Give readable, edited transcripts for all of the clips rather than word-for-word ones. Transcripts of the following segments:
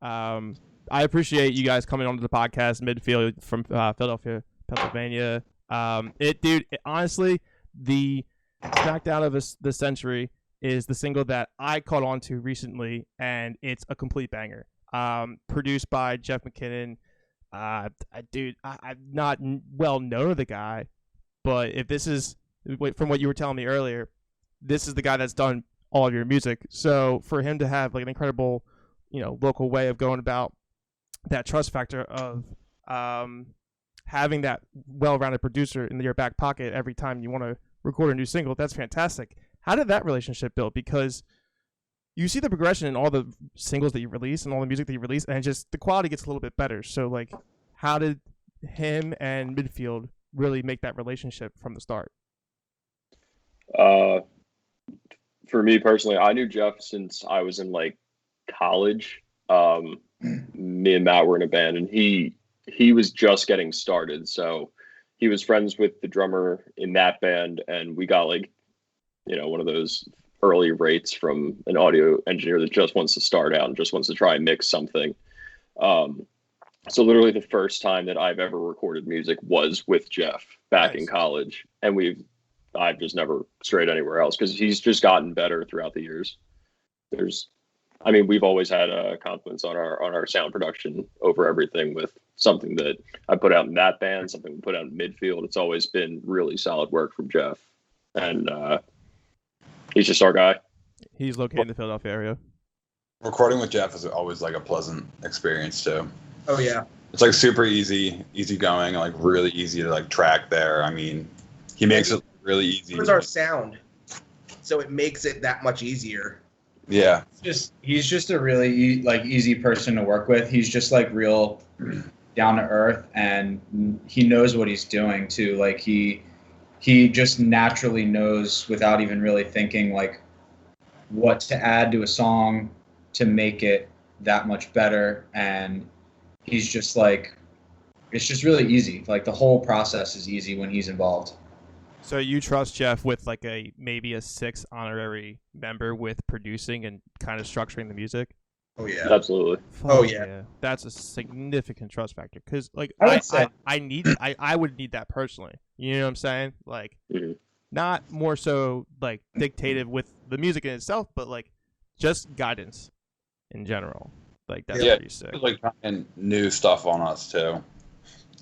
I appreciate you guys coming onto the podcast, Midfield from Philadelphia, Pennsylvania. Honestly, the Smackdown of the Century is the single that I caught on to recently, and it's a complete banger. Produced by Jeff McKinnon. I've not well known the guy, but if this is from what you were telling me earlier, this is the guy that's done all of your music. So for him to have like an incredible, local way of going about that trust factor of having that well-rounded producer in your back pocket every time you want to record a new single, that's fantastic. How did that relationship build? Because you see the progression in all the singles that you release and all the music that you release, and just the quality gets a little bit better. So, like, how did him and Midfield really make that relationship from the start? For me personally, I knew Jeff since I was in like college. Me and Matt were in a band, and he was just getting started. So he was friends with the drummer in that band, and we got like, one of those early rates from an audio engineer that just wants to start out and just wants to try and mix something. So literally the first time that I've ever recorded music was with Jeff back in college, and I've just never strayed anywhere else because he's just gotten better throughout the years. We've always had a confidence on our sound production over everything with something that I put out in that band, something we put out in Midfield. It's always been really solid work from Jeff. And he's just our guy. He's located in the Philadelphia area. Recording with Jeff is always like a pleasant experience too. Oh yeah. It's like super easy going, like really easy to like track there. I mean, he makes it really easy. It's our sound, so it makes it that much easier. Yeah. He's just a really easy person to work with. He's just like real down to earth, and he knows what he's doing too. Like he just naturally knows without even really thinking like what to add to a song to make it that much better. And he's just like, it's just really easy. Like the whole process is easy when he's involved. So you trust Jeff with like maybe a 6 honorary member with producing and kind of structuring the music? Oh yeah, absolutely. Oh yeah, that's a significant trust factor because like I would need that personally. You know what I'm saying? Like, mm-hmm. Not more so like dictated with the music in itself, but like just guidance in general. Like that's pretty sick. Like trying new stuff on us too.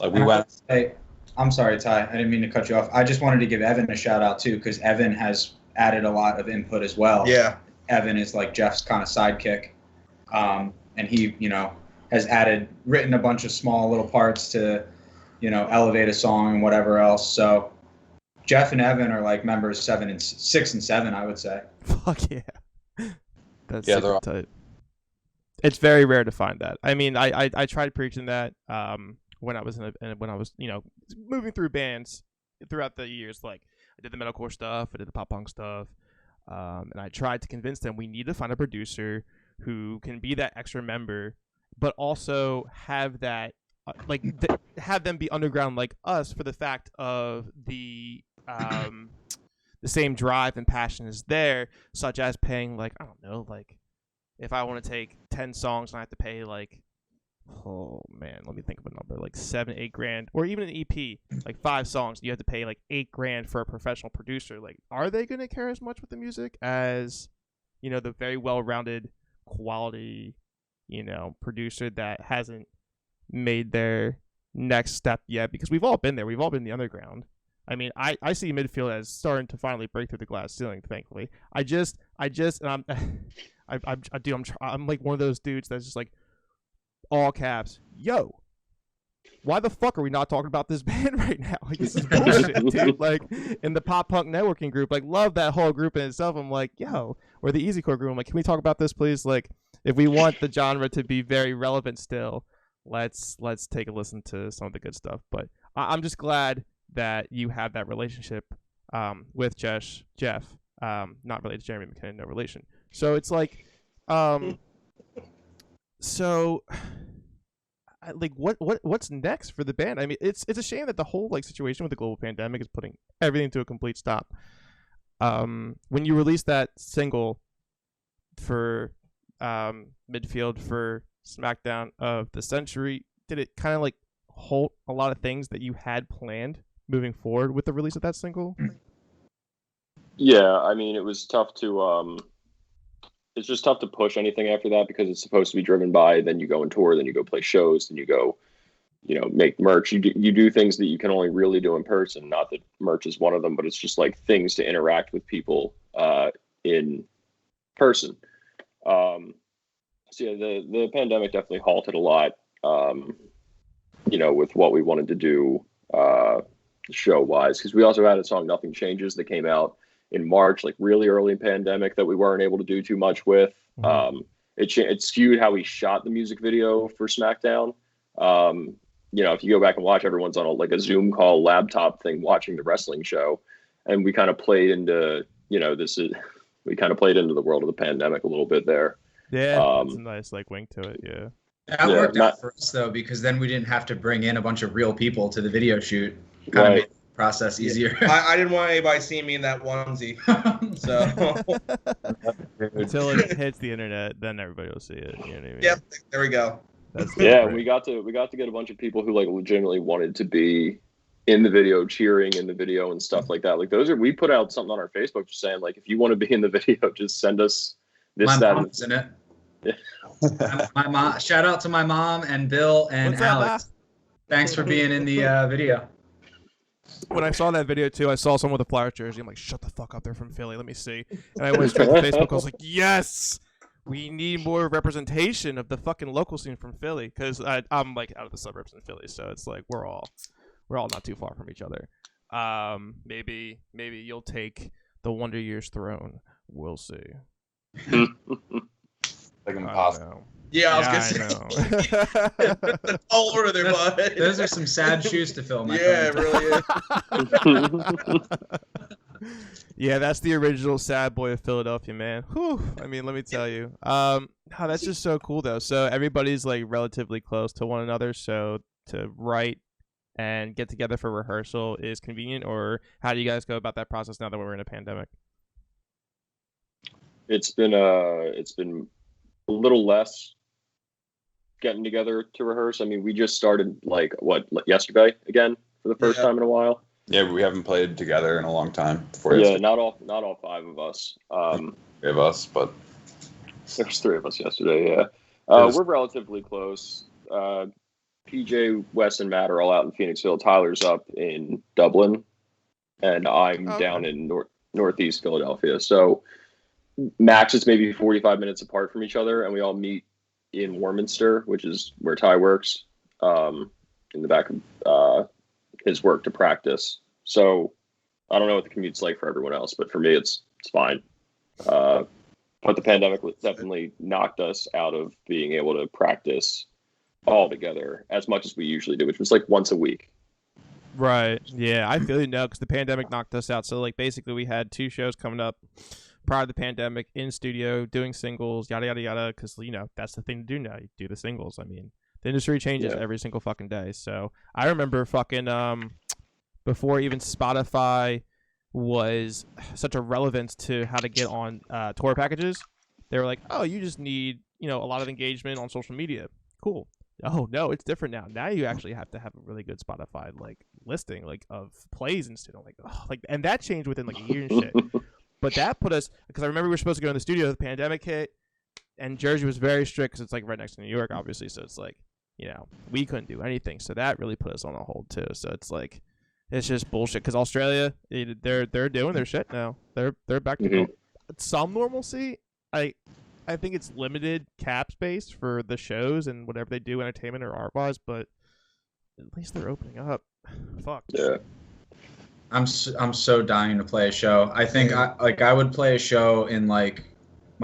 Like we went. Hey, I'm sorry, Ty. I didn't mean to cut you off. I just wanted to give Evan a shout out too, because Evan has added a lot of input as well. Yeah. Evan is like Jeff's kind of sidekick, and he, has written a bunch of small little parts to, elevate a song and whatever else. So Jeff and Evan are like members 6 and 7, I would say. Fuck yeah. That's they're all tight. It's very rare to find that. I mean, I tried preaching that when I was moving through bands throughout the years. Like I did the metalcore stuff, I did the pop punk stuff, and I tried to convince them we need to find a producer who can be that extra member, but also have that have them be underground like us for the fact of the same drive and passion is there, such as paying like, I don't know, like if I want to take 10 songs and I have to pay like, oh man, let me think of a number, like $7-8 grand, or even an EP, like 5 songs, you have to pay like $8 grand for a professional producer. Like, are they going to care as much with the music as, the very well-rounded quality, producer that hasn't made their next step yet? Because we've all been there. We've all been in the underground. I mean, I see Midfield as starting to finally break through the glass ceiling, thankfully. And I'm like one of those dudes that's just like, all caps, yo, why the fuck are we not talking about this band right now? Like, this is bullshit, dude. Like, in the pop punk networking group, like, love that whole group in itself. I'm like, yo, or the Easycore group, I'm like, can we talk about this, please? Like, if we want the genre to be very relevant still, let's take a listen to some of the good stuff. But I'm just glad that you have that relationship with Jeff, not related to Jeremy McKinnon, no relation. So it's like, what's next for the band? I mean, it's a shame that the whole like situation with the global pandemic is putting everything to a complete stop. When you released that single for Midfield for Smackdown of the century, did it kind of like halt a lot of things that you had planned moving forward with the release of that single? Yeah, I mean, it was tough to it's just tough to push anything after that because it's supposed to be driven by, then you go and tour, then you go play shows, then you go, make merch. You do things that you can only really do in person. Not that merch is one of them, but it's just like things to interact with people in person. So yeah, the pandemic definitely halted a lot, with what we wanted to do show wise, because we also had a song "Nothing Changes" that came out in March, like really early in pandemic, that we weren't able to do too much with. It skewed how we shot the music video for Smackdown. If you go back and watch, everyone's on a Zoom call laptop thing watching the wrestling show, and we kind of played into we kind of played into the world of the pandemic a little bit there. Yeah, it's a nice wink to it. Yeah. That worked out for us though, because then we didn't have to bring in a bunch of real people to the video shoot. Kind of made the process easier. I didn't want anybody seeing me in that onesie. So until it hits the internet, then everybody will see it. You know what I mean? Yep, there we go. We got to get a bunch of people who legitimately wanted to be in the video, cheering in the video and stuff like that. We put out something on our Facebook just saying if you want to be in the video, just send us this, that, mom's in it. Yeah. My mom. Shout out to my mom and Bill and Alex. Thanks for being in the video. When I saw that video too, I saw someone with a Flyers jersey. I'm like, shut the fuck up, they're from Philly. Let me see. And I went straight to Facebook. I was like, yes, we need more representation of the fucking local scene from Philly, because I'm out of the suburbs in Philly, so it's we're all not too far from each other. Maybe you'll take the Wonder Years throne. We'll see. Impossible. Yeah, I was gonna say. All over there, bud. Those are some sad shoes to fill, my friend. It really is. Yeah, that's the original sad boy of Philadelphia, man. Whew. I mean, let me tell you. That's just so cool though. So everybody's relatively close to one another, so to write and get together for rehearsal is convenient, or how do you guys go about that process now that we're in a pandemic? It's been a little less getting together to rehearse. I mean, we just started yesterday again for the first time in a while. Yeah, we haven't played together in a long time. Not all five of us. Three of us, but there's three of us yesterday. Yeah, we're relatively close. PJ, Wes, and Matt are all out in Phoenixville. Tyler's up in Dublin, and I'm down in northeast Philadelphia. So max is maybe 45 minutes apart from each other, and we all meet in Warminster, which is where Ty works, in the back of his work to practice. So I don't know what the commute's like for everyone else, but for me, it's fine. But the pandemic definitely knocked us out of being able to practice all together as much as we usually do, which was once a week. Right. Yeah, I feel because the pandemic knocked us out. So basically we had 2 shows coming up prior to the pandemic in studio doing singles, yada yada yada, because that's the thing to do now. You do the singles. I mean, the industry changes every single fucking day. So I remember fucking before even Spotify was such a relevance to how to get on tour packages, they were like, oh, you just need a lot of engagement on social media. Cool. Oh no, it's different now. Now you actually have to have a really good Spotify listing of plays and shit. And that changed within a year and shit. But that put us, because I remember we were supposed to go in the studio, the pandemic hit, and Jersey was very strict because it's right next to New York, obviously. So it's we couldn't do anything. So that really put us on a hold too. So it's it's just bullshit. Because Australia, they're doing their shit now. They're back to some normalcy. I think it's limited cap space for the shows and whatever they do, entertainment or art wise. But at least they're opening up. Fuck. Yeah. I'm so dying to play a show. I think I would play a show in my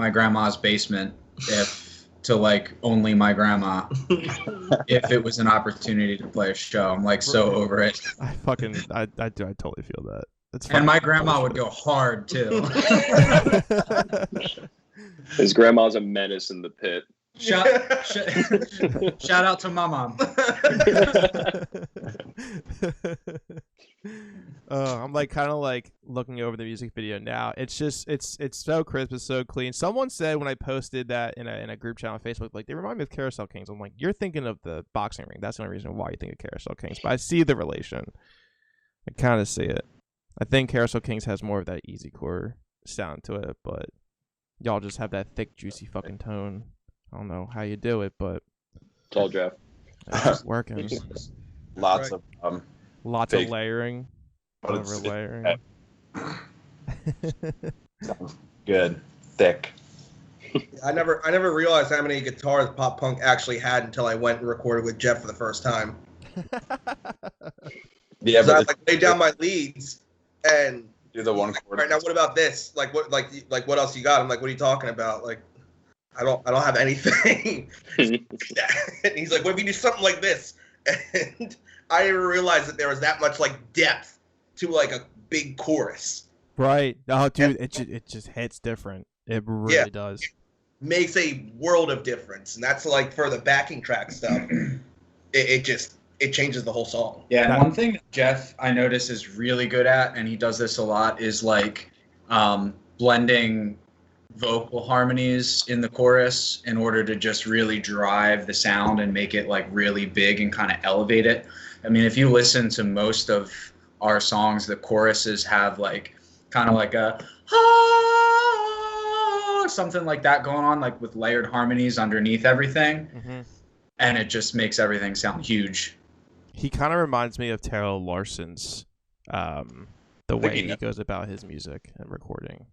grandma's basement to only my grandma if it was an opportunity to play a show. I'm so over it. I totally feel that. And my grandma would go hard too. His grandma's a menace in the pit. Shout out to my mom. I'm like kind of like looking over the music video now. It's just it's so crisp, it's so clean. Someone said when I posted that in a group chat on Facebook, like they remind me of Carousel Kings. I'm like, you're thinking of the boxing ring. That's the only reason why you think of Carousel Kings. But I see the relation. I kind of see it. I think Carousel Kings has more of that easy core sound to it, but y'all just have that thick, juicy fucking tone. I don't know how you do it, but It's all Jeff. it's working. Lots Right. of Lots fake. of layering. But Over it's layering. good, thick. I never realized how many guitars pop punk actually had until I went and recorded with Jeff for the first time. Yeah, So I but like laid down my leads and do the one chord. right now, what about this? Like what else you got? I'm like, what are you talking about? Like, I don't have anything. And he's like, what if you do something like this? And I didn't realize that there was that much like depth to like a big chorus. Right. Oh, dude, it just hits different. It really does. Makes a world of difference, and that's like for the backing track stuff. It changes the whole song. Yeah, and one thing that Jeff I notice is really good at, and he does this a lot, is like blending vocal harmonies in the chorus in order to just really drive the sound and make it like really big and kind of elevate it. I mean, if you listen to most of our songs, the choruses have like kind of like a something like that going on, like with layered harmonies underneath everything, and it just makes everything sound huge. He kind of reminds me of Taylor Larson's, the way he goes about his music and recording.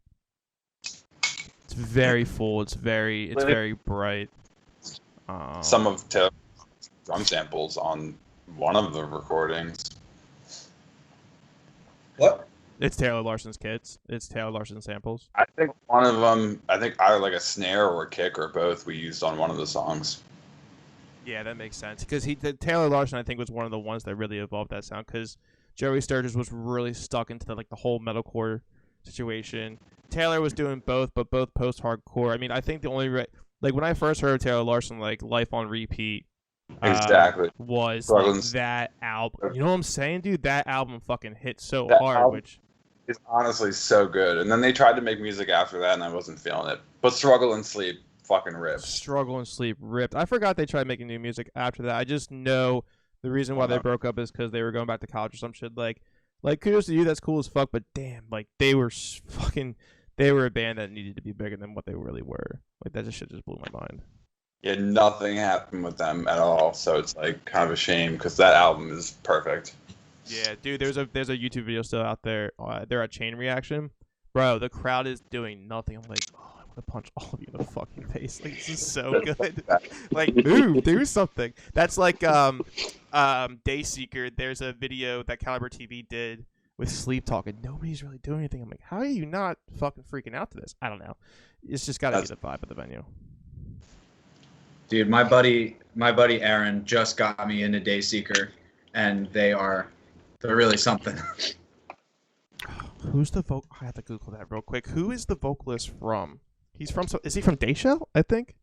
It's very full. It's very bright. Some of Taylor's drum samples on one of the recordings. What? It's Taylor Larson's kits. It's Taylor Larson samples. I think one of them, either like a snare or a kick or both, we used on one of the songs. Yeah, that makes sense. Because Taylor Larson, I think, was one of the ones that really evolved that sound. Because Joey Sturgis was really stuck into the whole metalcore situation. Taylor was doing both, but both post-hardcore. I mean, I think the only when I first heard Taylor Larson, like Life on Repeat, Exactly. was like, that album. You know what I'm saying, dude? That album fucking hit so hard, which is honestly so good. And then they tried to make music after that, and I wasn't feeling it. But Struggle and Sleep fucking ripped. Struggle and Sleep ripped. I forgot they tried making new music after that. I just know the reason why they broke up is because they were going back to college or some shit. Like kudos to you, that's cool as fuck. But damn, like they were a band that needed to be bigger than what they really were. Like that shit just blew my mind. Yeah, nothing happened with them at all. So it's like kind of a shame because that album is perfect. Yeah, dude. There's a YouTube video still out there. They're at Chain Reaction, bro. The crowd is doing nothing. I'm like, oh, I want to punch all of you in the fucking face. Like this is so good. Like, do something. That's like Dayseeker. There's a video that Caliber TV did with Sleep Talk, and nobody's really doing anything. I'm like, how are you not fucking freaking out to this? I don't know. It's just got to be the vibe of the venue. Dude, my buddy Aaron just got me into Dayseeker, and they're really something. Who's the vocal? I have to Google that real quick. Who is the vocalist from? Is he from Dayshell? I think.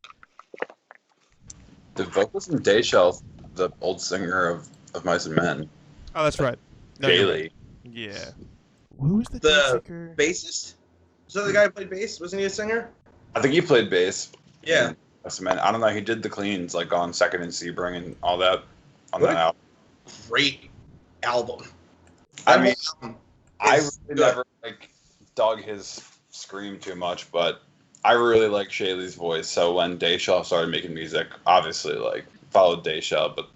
The vocalist from Dayshell, the old singer of Mice and Men. Oh, that's right. No, Kehley. Yeah. Who's the Dayseeker? Bassist? Was that the guy who played bass? Wasn't he a singer? I think he played bass. Yeah. Mice and Men. I don't know. He did the cleans like on Second and Sebring and all that on What that a- album. Great album. I mean, I It's really good. never dug his scream too much, but I really like Shaylee's voice. So when Dayshell started making music, obviously followed Dayshell, but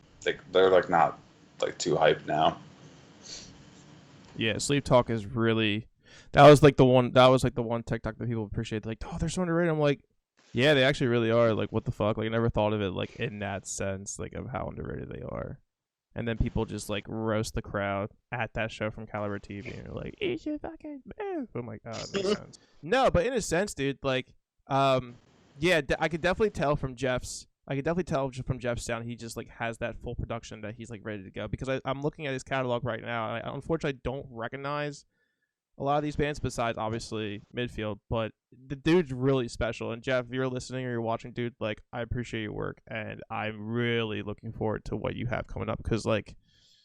they're not too hyped now. Yeah, Sleep Talk is really. That was the one TikTok that people appreciate. Like, oh, they're so underrated. I'm like, yeah, they actually really are. Like, what the fuck? Like, I never thought of it in that sense, of how underrated they are. And then people just roast the crowd at that show from Caliber TV, and they're like, "Eat your fucking mouth." I'm like, oh, it makes sense. No, but in a sense, dude, yeah, I could definitely tell from Jeff's. Sound, he just has that full production that he's ready to go. Because I'm looking at his catalog right now. And I unfortunately don't recognize a lot of these bands besides obviously Midfield, but the dude's really special. And Jeff, if you're listening or you're watching, dude, I appreciate your work, and I'm really looking forward to what you have coming up. Because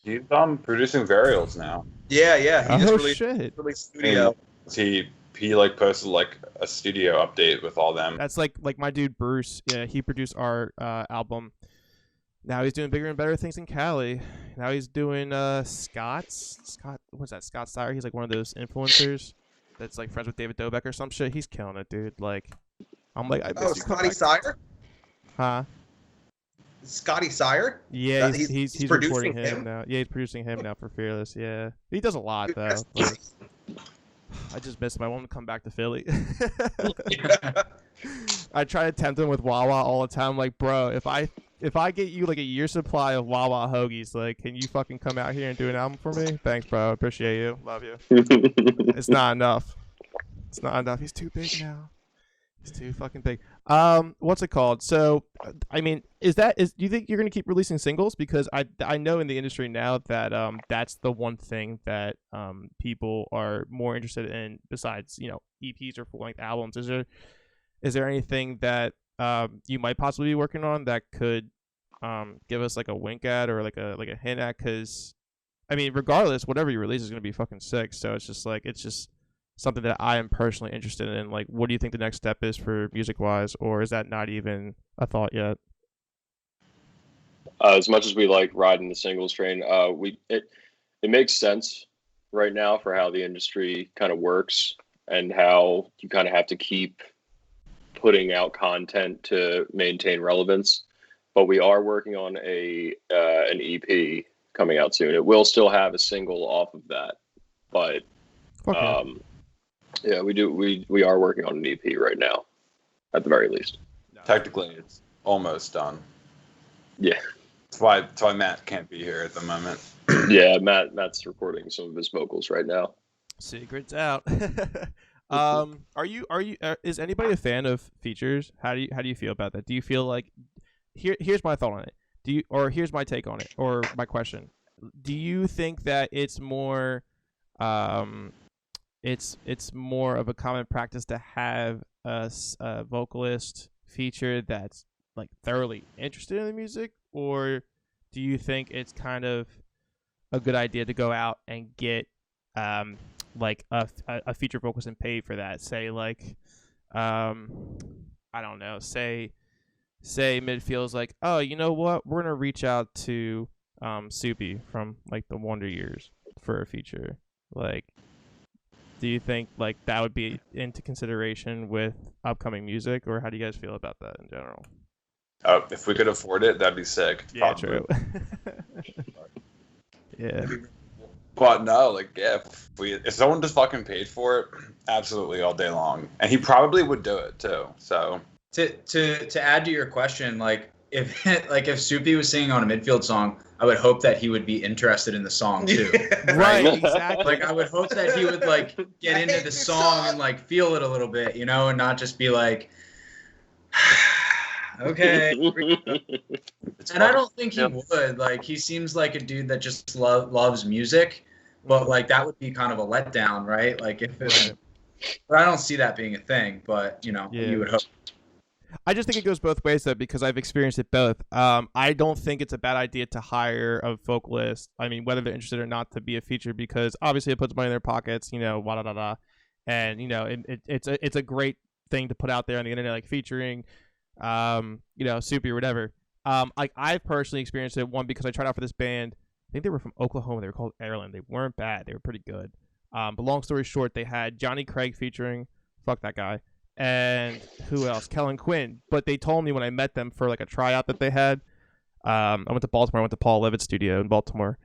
He's producing Varials now. Yeah, he just Oh released shit! studio. He like posted like a studio update with all them. That's like my dude Bruce. Yeah, he produced our album. Now he's doing bigger and better things in Cali. Now he's doing Scott. What's that? Scott Steyer. He's like one of those influencers that's like friends with David Dobrik or some shit. He's killing it, dude. Like, I'm like, I miss you. Scotty Sire? Huh? Scotty Sire? Yeah, he's producing recording him him? now. Yeah, he's producing him now for Fearless. Yeah, he does a lot Dude, though. that's Like, I just miss him. I want him to come back to Philly. I try to tempt him with Wawa all the time. Like, bro, if I get you like a year's supply of Wawa hoagies, like, can you fucking come out here and do an album for me? Thanks, bro. Appreciate you. Love you. It's not enough. It's not enough. He's too big now. He's too fucking big. What's it called? So, I mean, do you think you're gonna keep releasing singles? Because I know in the industry now that that's the one thing that people are more interested in besides EPs or full length albums. Is there anything that you might possibly be working on that could give us like a wink at or like a hint at? Because I mean, regardless, whatever you release is gonna be fucking sick. So it's just something that I am personally interested in. Like, what do you think the next step is for music wise, or is that not even a thought yet? As much as we like riding the singles train, it makes sense right now for how the industry kind of works and how you kind of have to keep putting out content to maintain relevance. But we are working on an EP coming out soon. It will still have a single off of that, but yeah, we are working on an EP right now, at the very least. Technically, it's almost done. Yeah. That's why Matt can't be here at the moment. Yeah, Matt's recording some of his vocals right now. Secrets out. Is anybody a fan of features? How do you feel about that? Do you feel like here's my thought on it. Here's my take on it, or my question. Do you think that it's more it's more of a common practice to have a vocalist feature that's like thoroughly interested in the music, or do you think it's kind of a good idea to go out and get like a feature vocalist and pay for that? Say like I don't know, say Midfield's like, oh, you know what, we're gonna reach out to Soupy from like the Wonder Years for a feature. Like, do you think like that would be into consideration with upcoming music, or how do you guys feel about that in general? Oh, if we could afford it, that'd be sick. Yeah, probably. true. Yeah. But no, like if someone just fucking paid for it, absolutely all day long, and he probably would do it too. So to add to your question, like if Soupy was singing on a Midfield song, I would hope that he would be interested in the song too. Right, exactly. Like I would hope that he would like get into the song and like feel it a little bit, and not just be like, okay. And I don't think he would. Like, he seems like a dude that just loves music, but like that would be kind of a letdown, right? Like but I don't see that being a thing. But you would hope. I just think it goes both ways though, because I've experienced it both. I don't think it's a bad idea to hire a vocalist. I mean, whether they're interested or not, to be a feature, because obviously it puts money in their pockets. And it's a great thing to put out there on the internet, like featuring, Soupy or whatever. Like I've personally experienced it, one, because I tried out for this band. I think they were from Oklahoma. They were called Airland. They weren't bad. They were pretty good. But long story short, they had Johnny Craig featuring, fuck that guy, and who else? Kellen Quinn. But they told me when I met them for like a tryout that they had, I went to Baltimore. I went to Paul Levitt's studio in Baltimore,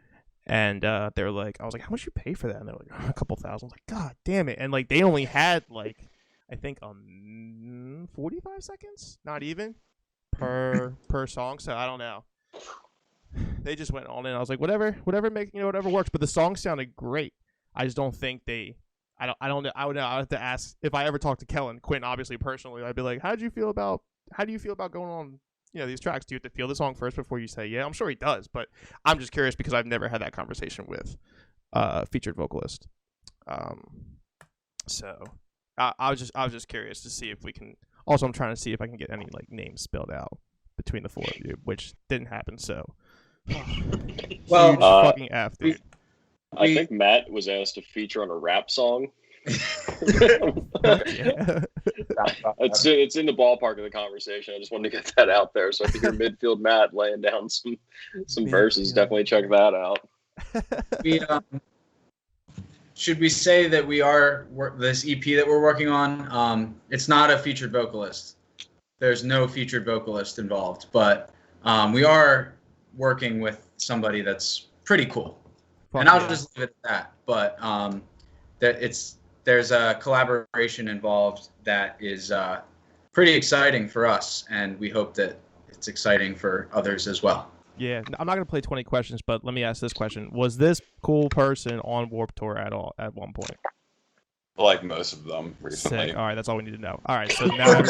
and they were like, I was like, how much you pay for that? And they were like, a couple thousand. I was like, God damn it! And like they only had like, I think 45 seconds, not even per song. So I don't know. They just went all in. I was like, whatever works. But the song sounded great. I just don't think I don't know. I would have to ask if I ever talked to Kellen Quinn, obviously personally. I'd be like, how do you feel about going on, these tracks? Do you have to feel the song first before you say yeah? I'm sure he does, but I'm just curious because I've never had that conversation with a featured vocalist. So I was just curious to see if we can. Also, I'm trying to see if I can get any like names spelled out between the four of you, which didn't happen. So Well, Huge fucking F, dude. I think Matt was asked to feature on a rap song. Yeah. It's in the ballpark of the conversation. I just wanted to get that out there. So if you hear Midfield Matt laying down some verses, definitely check that out. we should we say that we are this EP that we're working on? It's not a featured vocalist. There's no featured vocalist involved, but we are working with somebody that's pretty cool. And I'll just leave it at that. But there's a collaboration involved that is pretty exciting for us, and we hope that it's exciting for others as well. Yeah, I'm not gonna play 20 questions, but let me ask this question: was this cool person on Warped Tour at all at one point? Like most of them recently. Sick. All right, that's all we need to know. All right, so now,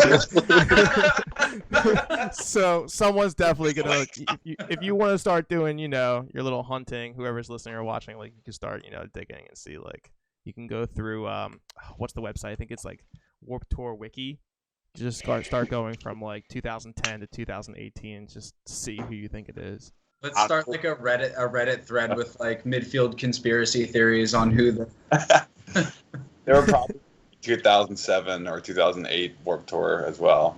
so someone's definitely gonna. If you want to start doing, your little hunting, whoever's listening or watching, like you can start, digging and see, like you can go through. What's the website? I think it's like Warped Tour Wiki. Just start going from like 2010 to 2018, just see who you think it is. Let's start like a Reddit thread with like midfield conspiracy theories on who the. They were probably 2007 or 2008 Warped Tour as well.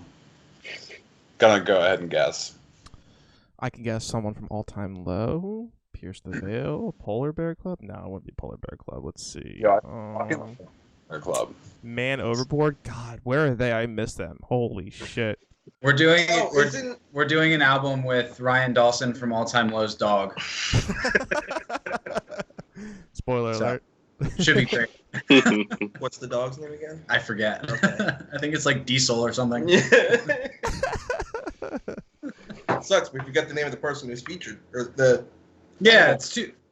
Gonna go ahead and guess. I can guess someone from All Time Low, Pierce the Veil, Polar Bear Club. No, it wouldn't be Polar Bear Club. Let's see. Yeah, Bear Club. Man Overboard. God, where are they? I miss them. Holy shit. We're doing we're doing an album with Ryan Dawson from All Time Low's dog. Spoiler alert. Should be great. What's the dog's name again? I forget. Okay. I think it's like Diesel or something. Sucks. We forget the name of the person who's featured or the. Yeah,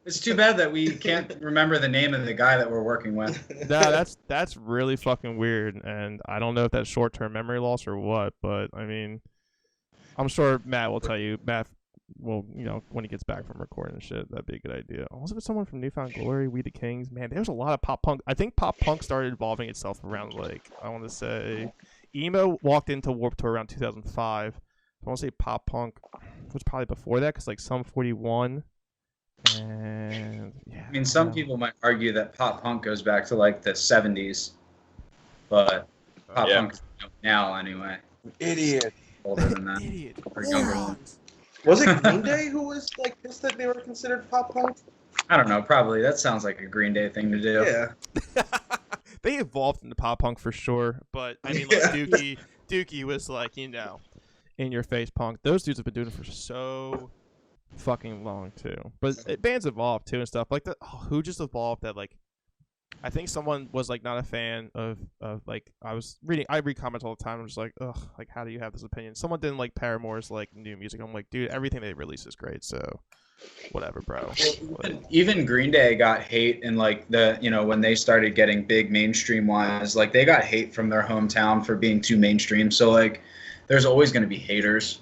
it's too bad that we can't remember the name of the guy that we're working with. No, that's really fucking weird, and I don't know if that's short-term memory loss or what, but I mean, I'm sure Matt will tell you. Matt will, when he gets back from recording and shit, that'd be a good idea. Also, if it's someone from Newfound Glory, We the Kings, man, there's a lot of pop punk. I think pop punk started evolving itself around, like, I want to say, emo walked into Warped Tour around 2005. I want to say pop punk was probably before that, because like Sum 41. And yeah, I mean, some people might argue that pop punk goes back to like the 70s, but pop punk is now anyway. Idiot. Older than that. Idiot. Or younger. Was it Green Day who was like pissed that they were considered pop punk? I don't know. Probably that sounds like a Green Day thing to do. Yeah. They evolved into pop punk for sure, but I mean, like Dookie was like, in your face punk. Those dudes have been doing it for so fucking long too. But bands evolve too and stuff like that. Who just evolved that? Like, I think someone was like not a fan of like I read comments all the time. I'm just like, ugh, like how do you have this opinion? Someone didn't like Paramore's like new music. I'm like, dude, everything they release is great. So whatever, bro. Even Green Day got hate in like the when they started getting big mainstream wise. Like they got hate from their hometown for being too mainstream. So like, there's always going to be haters.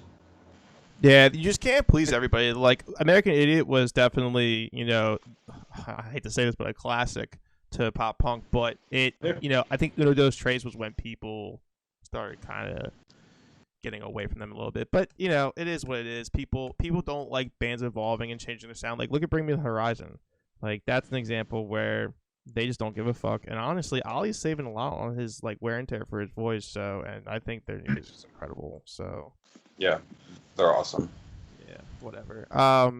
Yeah, you just can't please everybody. Like American Idiot was definitely, I hate to say this, but a classic to pop punk. But it, I think those trades was when people started kind of getting away from them a little bit. But it is what it is. People don't like bands evolving and changing their sound. Like look at Bring Me the Horizon. Like that's an example where they just don't give a fuck. And honestly, Ollie's saving a lot on his like wear and tear for his voice. So, and I think their music is incredible. So. Yeah, they're awesome. Yeah, whatever. How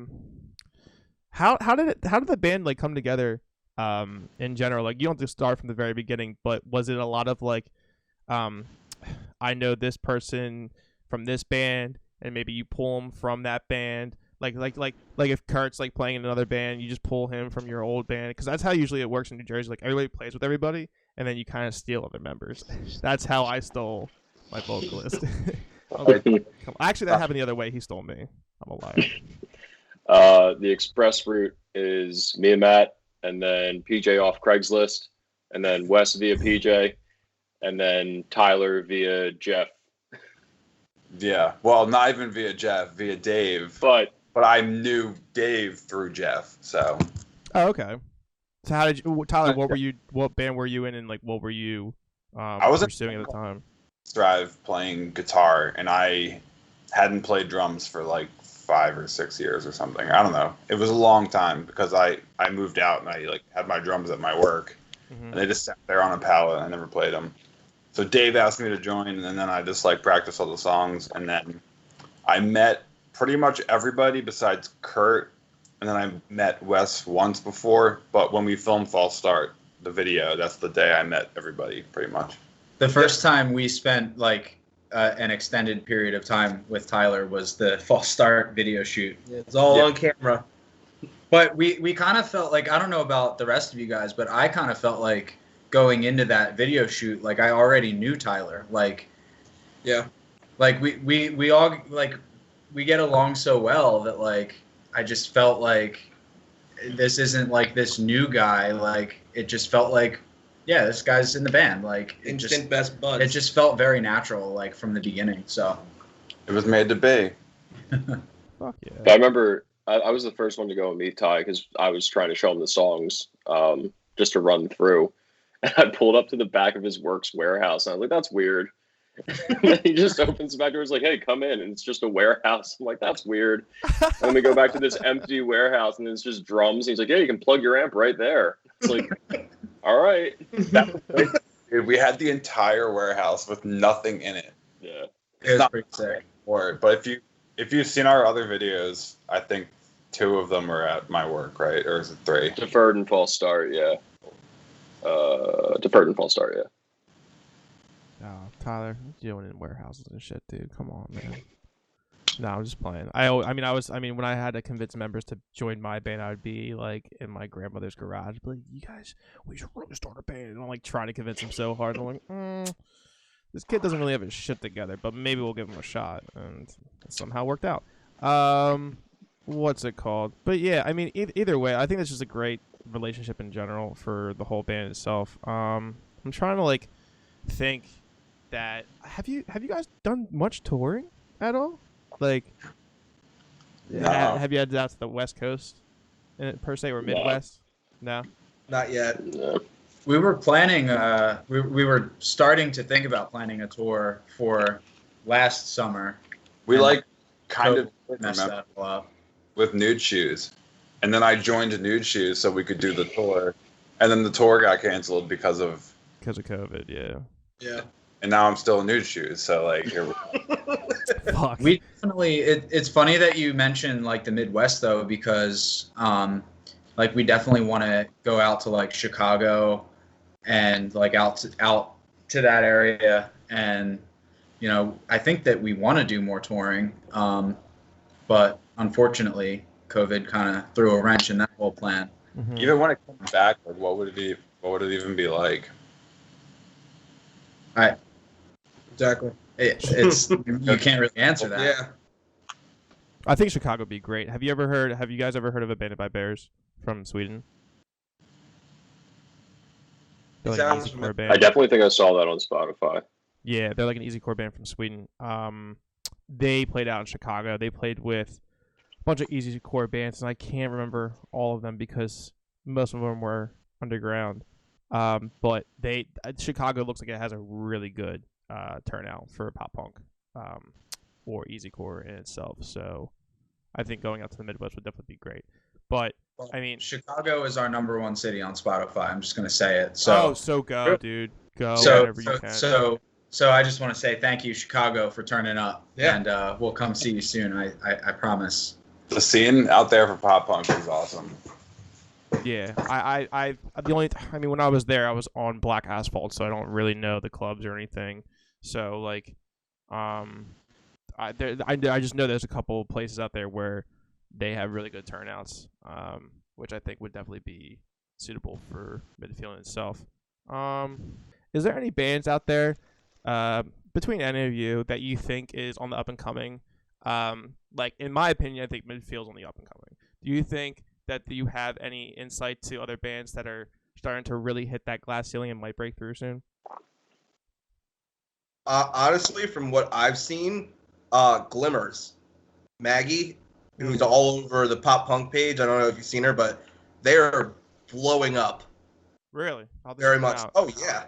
did the band like come together? In general, like you don't just start from the very beginning, but was it a lot of like, I know this person from this band, and maybe you pull them from that band. Like if Kurt's like playing in another band, you just pull him from your old band, because that's how usually it works in New Jersey. Like everybody plays with everybody, and then you kind of steal other members. That's how I stole my vocalist. Actually, that happened the other way. He stole me. I'm a liar. The express route is me and Matt, and then PJ off Craigslist, and then Wes via PJ, and then Tyler via Jeff. Yeah, well, not even via Jeff, via Dave. But I knew Dave through Jeff, so. Oh, okay. So how did you, Tyler? What band were you in, and like what were you I was pursuing at the time? Drive playing guitar, and I hadn't played drums for like 5 or 6 years or something. I don't know. It was a long time because I moved out and I like had my drums at my work, and they just sat there on a pallet. And I never played them. So Dave asked me to join, and then I just like practiced all the songs, and then I met pretty much everybody besides Kurt, and then I met Wes once before. But when we filmed False Start, the video, that's the day I met everybody pretty much. The first time we spent like an extended period of time with Tyler was the False Start video shoot. It's all on camera. But we kind of felt like, I don't know about the rest of you guys, but I kind of felt like going into that video shoot, like I already knew Tyler. Like, Yeah. like we all like we get along so well that like I just felt like this isn't like this new guy. Like it just felt like, yeah, this guy's in the band. Like it Instant best buds. it just felt very natural, like from the beginning. So It was made to be. Fuck yeah. I remember I was the first one to go and meet Ty because I was trying to show him the songs just to run through. And I pulled up to the back of his works warehouse, and I was like, that's weird. And then he just opens the back door, he's like, hey, come in. And it's just a warehouse. I'm like, that's weird. And then we go back to this empty warehouse, and it's just drums. And he's like, yeah, you can plug your amp right there. It's like, all right. That was great. Dude, we had the entire warehouse with nothing in it. Yeah. it was not pretty sick. For it, but if you've seen our other videos, I think 2 of them are at my work, right? Or is it 3? Deferred and false start, yeah. Deferred and false start, yeah. Oh, Tyler, you're doing in warehouses and shit, dude. Come on, man. No, I'm just playing. I mean, when I had to convince members to join my band, I would be like in my grandmother's garage, be like, you guys, we should really start a band. And I'm like trying to convince them so hard. I'm like, this kid doesn't really have his shit together, but maybe we'll give him a shot. And it somehow worked out. What's it called? But yeah, I mean, either way, I think it's just a great relationship in general for the whole band itself. I'm trying to like think that have you guys done much touring at all? Like, No. have you headed out to the West Coast per se or Midwest? No. Not yet. No. We were planning. We were starting to think about planning a tour for last summer. We And like kind of messed remember that all up. with Nude Shoes, and then I joined Nude Shoes so we could do the tour, and then the tour got canceled because of COVID, yeah. Yeah. and now I'm still in Nude Shoes. So like here we go. Fuck. We definitely. It's funny that you mentioned like the Midwest though, because like we definitely want to go out to like Chicago and like out to that area, and you know I think that we want to do more touring, but unfortunately COVID kind of threw a wrench in that whole plan. Mhm. Even when it comes back, like what would it even be like? Exactly. It's you can't really answer that. Yeah. I think Chicago would be great. Have you guys ever heard of Abandoned by Bears from Sweden? They're like an Sounds easy core familiar. band. I definitely think I saw that on Spotify. Yeah, they're like an easy core band from Sweden. They played out in Chicago. They played with a bunch of easy core bands, and I can't remember all of them because most of them were underground. But Chicago looks like it has a really good turnout for pop punk or easy core in itself. So I think going out to the Midwest would definitely be great. But Well, I mean, Chicago is our #1 city on Spotify. I'm just gonna say it. So so go, dude, go so whenever you can. so I just want to say thank you, Chicago, for turning up. Yeah. And we'll come see you soon. I promise. The scene out there for pop punk is awesome. Yeah, I when I was there, I was on black asphalt, so I don't really know the clubs or anything. So like, I just know there's a couple of places out there where they have really good turnouts, which I think would definitely be suitable for Midfield itself. Is there any bands out there, between any of you, that you think is on the up and coming? Like in my opinion, I think Midfield's on the up and coming. Do you think that you have any insight to other bands that are starting to really hit that glass ceiling and might break through soon? Honestly, from what I've seen, Glimmers, Maggie, who's all over the pop punk page. I don't know if you've seen her, but they are blowing up Really? I'll just very check them much. out. Oh yeah,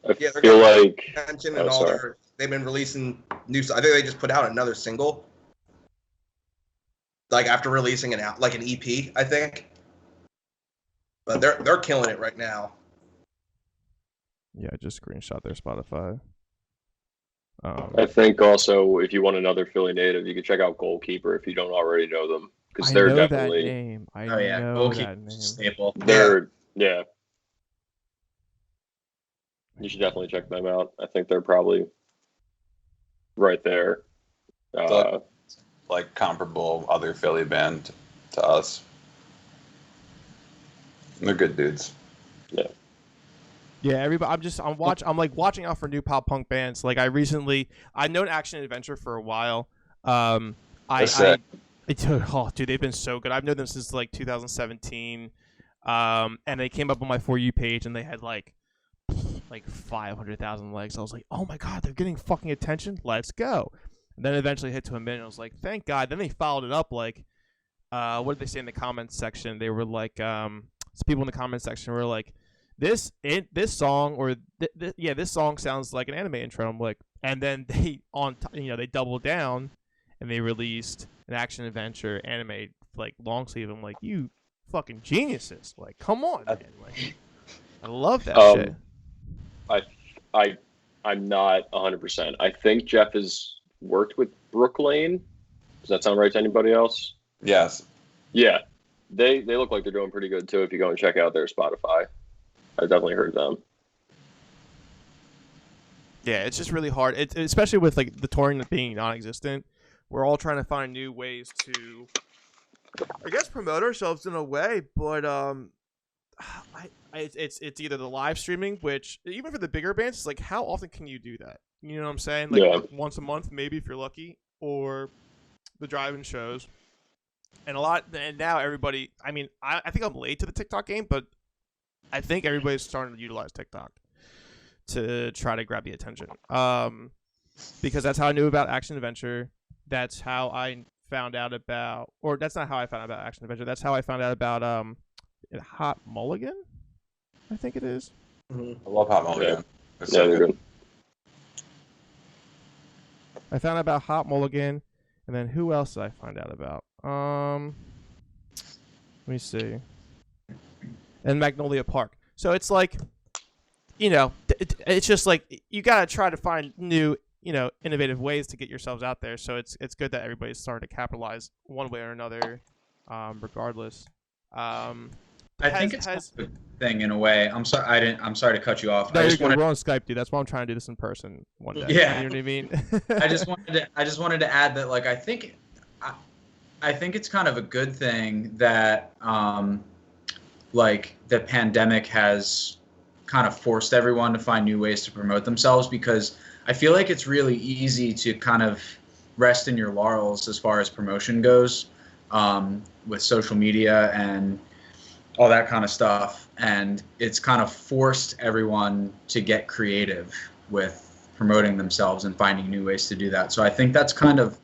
I yeah. They're feel getting like attention Oh, and all sorry. they've been releasing new. I think they just put out another single, like after releasing an EP, I think. But they're killing it right now. Yeah, I just screenshot their Spotify. I think also if you want another Philly native, you can check out Goalkeeper if you don't already know them, because they're definitely that name. I Oh yeah, know Goalkeeper that name. staple. yeah. You should definitely check them out. I think they're probably right there. Like comparable other Philly band to us. They're good dudes. Yeah, everybody. I'm watching out for new pop punk bands. Like I've known Action Adventure for a while. Dude, they've been so good. I've known them since like 2017. And they came up on my For You page and they had like 500,000 likes. I was like, oh my god, they're getting fucking attention. Let's go. And then eventually hit to a minute. I was like, thank God. Then they followed it up like, what did they say in the comments section? They were like, some people in the comments section were like, this song this song sounds like an anime intro. I'm like, and then they they doubled down and they released an action adventure anime like long sleeve. I'm like, you fucking geniuses! Like, come on, man! Like, I love that shit. I'm not 100%. I think Jeff has worked with Brooklane. Does that sound right to anybody else? Yes. Yeah, they look like they're doing pretty good too. If you go and check out their Spotify. I definitely heard them. Yeah, it's just really hard. Especially with like the touring being non-existent. We're all trying to find new ways to, I guess, promote ourselves in a way. But it's either the live streaming, which even for the bigger bands, it's like how often can you do that? You know what I'm saying? Like once a month, maybe if you're lucky, or the drive-in shows. And now everybody. I mean, I think I'm late to the TikTok game, but I think everybody's starting to utilize TikTok to try to grab the attention. Because that's how I knew about Action Adventure. That's how I found out about, or that's not how I found out about Action Adventure. That's how I found out about Hot Mulligan. I think it is. Mm-hmm. I love Hot Mulligan. Yeah, they're good. I found out about Hot Mulligan, and then who else did I find out about? Let me see. And Magnolia Park. So it's like, it's just like you gotta try to find new, innovative ways to get yourselves out there. So it's good that everybody's starting to capitalize one way or another, regardless. I think it's a good thing in a way. I'm sorry. I'm sorry to cut you off. No, we're on Skype, dude. That's why I'm trying to do this in person one day. Yeah, you know what I mean. I just wanted to add that, like, I think it's kind of a good thing that like the pandemic has kind of forced everyone to find new ways to promote themselves, because I feel like it's really easy to kind of rest in your laurels as far as promotion goes, with social media and all that kind of stuff. And it's kind of forced everyone to get creative with promoting themselves and finding new ways to do that. So I think that's kind of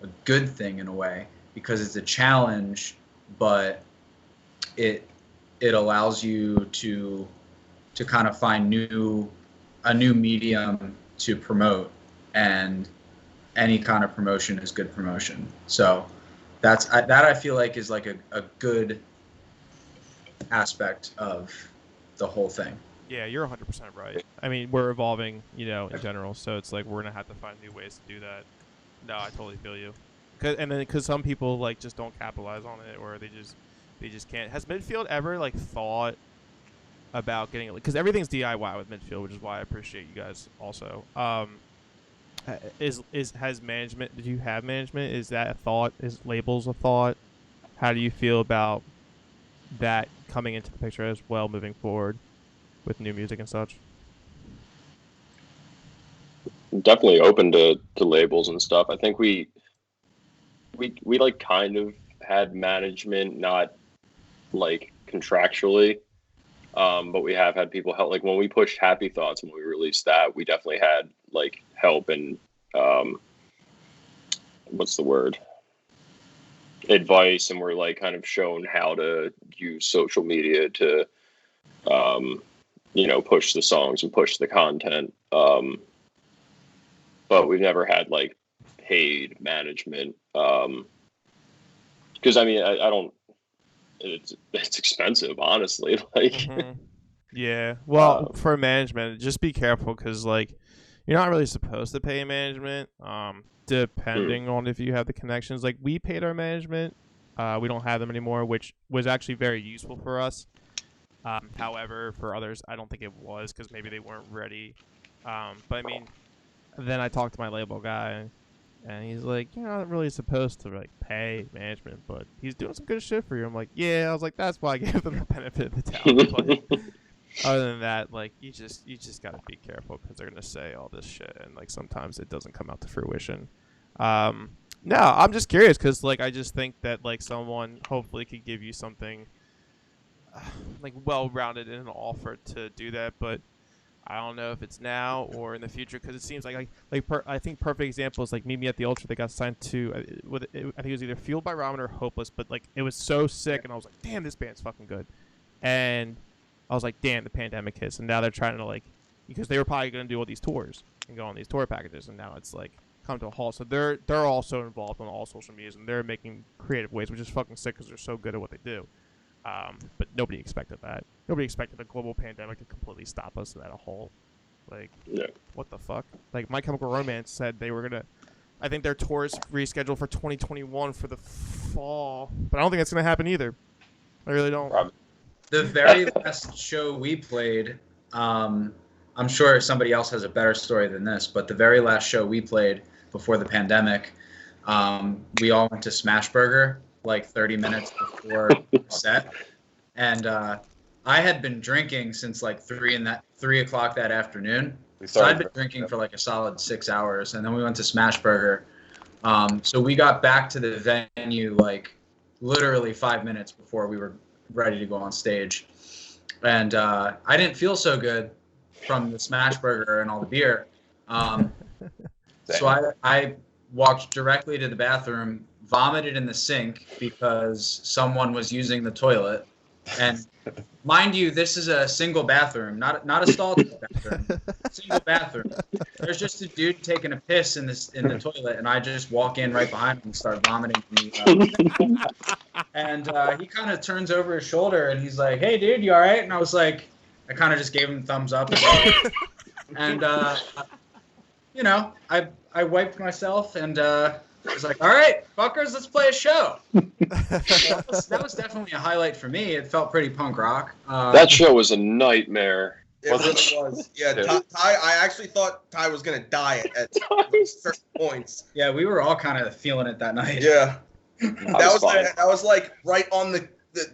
a good thing in a way, because it's a challenge, but it allows you to kind of find a new medium to promote, and any kind of promotion is good promotion. So that I feel like is like a good aspect of the whole thing. Yeah, you're 100% right. I mean, we're evolving, in general, so it's like we're gonna have to find new ways to do that. No, I totally feel you. Because some people like just don't capitalize on it, or they just can't. Has Midfield ever like thought about getting it? Because everything's DIY with Midfield, which is why I appreciate you guys also. Has management? Did you have management? Is that a thought? Is labels a thought? How do you feel about that coming into the picture as well moving forward with new music and such? Definitely open to labels and stuff. I think we like kind of had management, not like contractually, but we have had people help. Like when we pushed Happy Thoughts, when we released that, we definitely had like help and what's the word? Advice, and we're like kind of shown how to use social media to push the songs and push the content. but we've never had like paid management. Because I mean, I don't. It's expensive, honestly. Like, yeah. Well, for management, just be careful because like you're not really supposed to pay management. Depending on if you have the connections. Like we paid our management. We don't have them anymore, which was actually very useful for us. However, for others, I don't think it was because maybe they weren't ready. But I mean, then I talked to my label guy, and he's like, "You're not really supposed to like pay management, but he's doing some good shit for you." I'm like, "Yeah." I was like, "That's why I gave them the benefit of the doubt." But other than that, like you just gotta be careful because they're gonna say all this shit, and like sometimes it doesn't come out to fruition. No, I'm just curious because like I just think that like someone hopefully could give you something like well-rounded in an offer to do that, but I don't know if it's now or in the future because it seems like I think perfect example is like Meet Me at the Ultra. They got signed to I think it was either Fueled by Ramen or Hopeless, but like it was so sick, and I was like, damn, this band's fucking good, and I was like, damn, the pandemic hits, and now they're trying to like because they were probably going to do all these tours and go on these tour packages, and now it's like come to a halt. So they're also involved on all social medias, and they're making creative ways, which is fucking sick because they're so good at what they do. But nobody expected that. Nobody expected a global pandemic to completely stop us at a halt. Like, what the fuck? Like, My Chemical Romance said they were gonna. I think their tour is rescheduled for 2021 for the fall, but I don't think that's gonna happen either. I really don't. The very last show we played, I'm sure somebody else has a better story than this, but the very last show we played before the pandemic, we all went to Smashburger like 30 minutes before set, and I had been drinking since like 3 o'clock that afternoon. So I'd been drinking for like a solid 6 hours, and then we went to Smashburger. So we got back to the venue like literally 5 minutes before we were ready to go on stage, and I didn't feel so good from the Smashburger and all the beer. So I walked directly to the bathroom, vomited in the sink because someone was using the toilet. And mind you, this is a single bathroom, not a stall bathroom, single bathroom. There's just a dude taking a piss in the toilet, and I just walk in right behind him and start vomiting. And he kind of turns over his shoulder and he's like, "Hey, dude, you all right?" And I was like, I kind of just gave him a thumbs up. And you know, I wiped myself and I was like, "All right, fuckers, let's play a show." That was definitely a highlight for me. It felt pretty punk rock. That show was a nightmare. It really was. Yeah, Ty, I actually thought Ty was going to die at certain points. Yeah, we were all kind of feeling it that night. Yeah. That was like right on the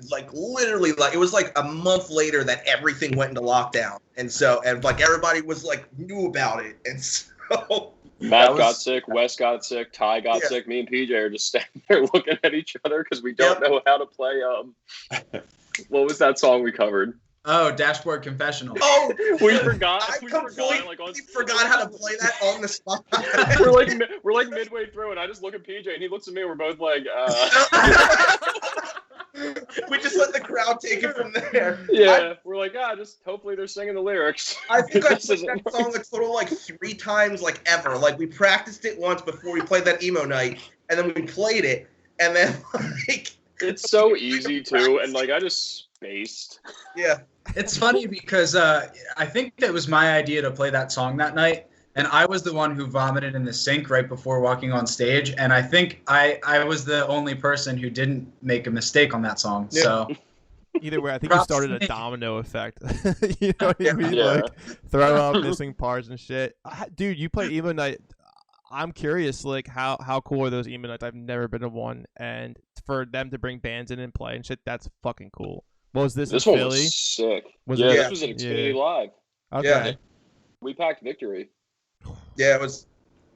like literally like it was like a month later that everything went into lockdown. And like everybody was like knew about it. And so Matt got sick, Wes got sick, Ty got sick. Me and PJ are just standing there looking at each other because we don't know how to play. What was that song we covered? Oh, Dashboard Confessional. Oh, we forgot. I completely forgot how to play that on the spot. we're like midway through, and I just look at PJ, and he looks at me. And we're both like, We just let the crowd take it from there. Yeah, we're like, just hopefully they're singing the lyrics. I think I played that song a total like 3 times, like ever. Like we practiced it once before we played that emo night, and then we played it, and then like it's so easy too, and like I just spaced. Yeah. It's funny because I think it was my idea to play that song that night, and I was the one who vomited in the sink right before walking on stage, and I think I was the only person who didn't make a mistake on that song. Yeah. So either way, I think you started a domino effect. You know what I mean? Yeah. Like throw up, missing parts and shit. Dude, you play emo night. I'm curious, like how cool are those emo nights? I've never been to one, and for them to bring bands in and play and shit, that's fucking cool. Was this in one Philly? Was sick. This was an Xfinity Live. Okay. Yeah. We packed Victory. Yeah, it was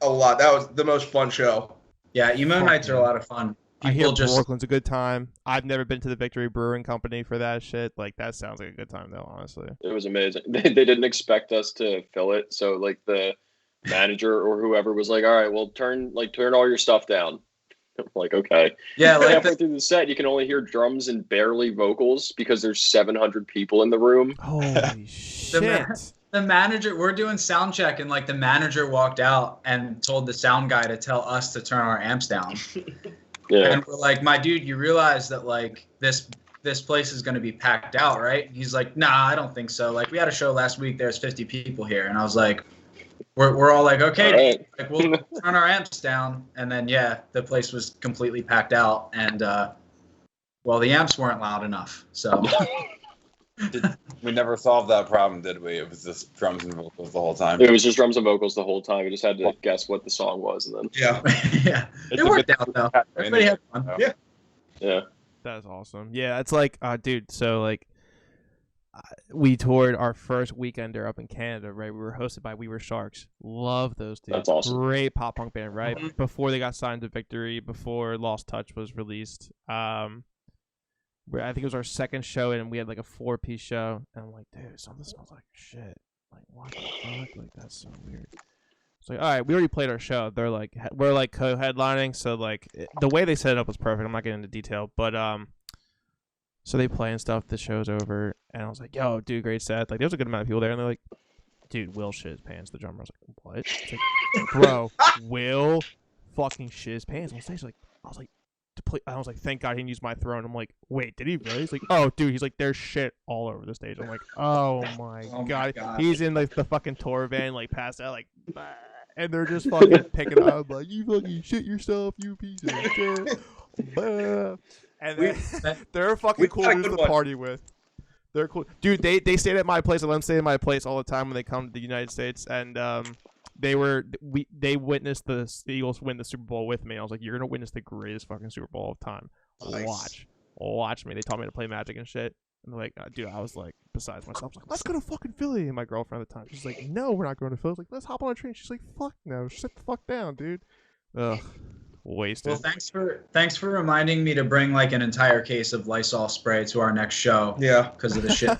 a lot. That was the most fun show. Yeah, emo nights are a lot of fun. I hear Brooklyn's a good time. I've never been to the Victory Brewing Company for that shit. Like that sounds like a good time though, honestly. It was amazing. They didn't expect us to fill it, so like the manager or whoever was like, "All right, well turn all your stuff down." I'm like, okay. Yeah, like halfway through the set, you can only hear drums and barely vocals because there's 700 people in the room. Holy shit! the manager, we're doing sound check, and like the manager walked out and told the sound guy to tell us to turn our amps down. Yeah. And we're like, my dude, you realize that like this place is going to be packed out, right? And he's like, nah, I don't think so. Like we had a show last week. There's 50 people here. And I was like, we're all like, okay, All right. like we'll turn our amps down. And then, yeah, the place was completely packed out. And, well, the amps weren't loud enough. So We never solved that problem, did we? It was just drums and vocals the whole time. It was just drums and vocals the whole time. We just had to guess what the song was, and then Yeah. yeah, It's it a worked bit- out though. Everybody had fun. Yeah. yeah. That is awesome. Yeah, it's like, dude. So like, we toured our first weekender up in Canada, right? We were hosted by We Were Sharks. Love those dudes. That's awesome. Great pop punk band, right? Mhm. Before they got signed to Victory, before Lost Touch was released. I think it was our second show, and we had like a 4-piece show. And I'm like, dude, something smells like shit. Like, what the fuck? Like, that's so weird. It's like, all right, we already played our show. They're like, we're like co-headlining, so like the way they set it up was perfect. I'm not getting into detail, but so they play and stuff. The show's over, and I was like, yo, dude, great set. Like, there's a good amount of people there, and they're like, dude, Will shit his pants. The drummer. I was like, what? It's like, bro, Will fucking shit his pants on stage. Like, I was like, I was like, thank God he didn't use my throne. I'm like, wait, did he really? He's like, oh, dude, he's like, there's shit all over the stage. I'm like, oh my Oh my God. God. He's in like the fucking tour van, like passed out, like, bah, and they're just fucking picking up, like, you fucking shit yourself, you piece of shit. Bah. And then, they're fucking we cool got a dudes good to one. party with. They're cool, dude. They stayed at my place. I let them stay at my place all the time when they come to the United States, and they witnessed the Eagles win the Super Bowl with me. I was like, you're gonna witness the greatest fucking Super Bowl of time. Nice. Watch me. They taught me to play Magic and shit. And they're like, dude, I was like, besides myself, I was like, let's go to fucking Philly. And my girlfriend at the time, she's like, no, we're not going to Philly. I was like, let's hop on a train. She's like, fuck no, sit the fuck down, dude. Ugh, wasted. Well, thanks for reminding me to bring like an entire case of Lysol spray to our next show. Yeah. Because of the shit.